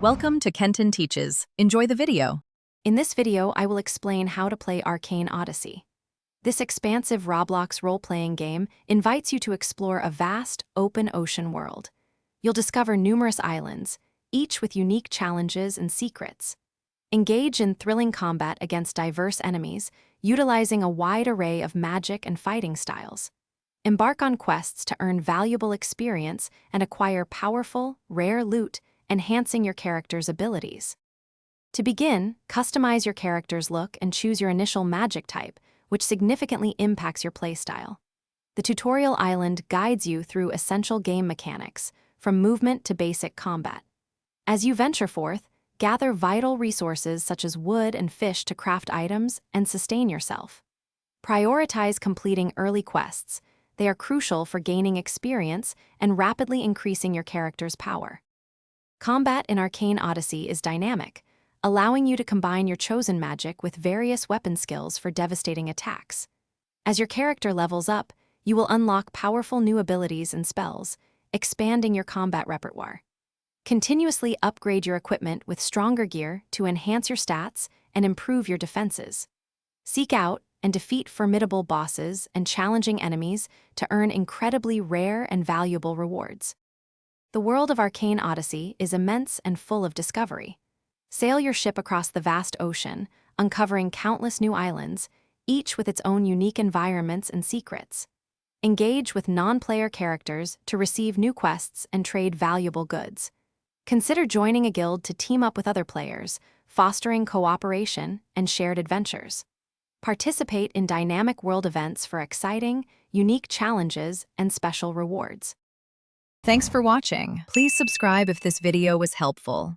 Welcome to Kenton Teaches. Enjoy the video. In this video, I will explain how to play Arcane Odyssey. This expansive Roblox role-playing game invites you to explore a vast, open ocean world. You'll discover numerous islands, each with unique challenges and secrets. Engage in thrilling combat against diverse enemies, utilizing a wide array of magic and fighting styles. Embark on quests to earn valuable experience and acquire powerful, rare loot, enhancing your character's abilities. To begin, customize your character's look and choose your initial magic type, which significantly impacts your playstyle. The tutorial island guides you through essential game mechanics, from movement to basic combat. As you venture forth, gather vital resources such as wood and fish to craft items and sustain yourself. Prioritize completing early quests. They are crucial for gaining experience and rapidly increasing your character's power. Combat in Arcane Odyssey is dynamic, allowing you to combine your chosen magic with various weapon skills for devastating attacks. As your character levels up, you will unlock powerful new abilities and spells, expanding your combat repertoire. Continuously upgrade your equipment with stronger gear to enhance your stats and improve your defenses. Seek out and defeat formidable bosses and challenging enemies to earn incredibly rare and valuable rewards. The world of Arcane Odyssey is immense and full of discovery. Sail your ship across the vast ocean, uncovering countless new islands, each with its own unique environments and secrets. Engage with non-player characters to receive new quests and trade valuable goods. Consider joining a guild to team up with other players, fostering cooperation and shared adventures. Participate in dynamic world events for exciting, unique challenges and special rewards. Thanks for watching. Please subscribe if this video was helpful.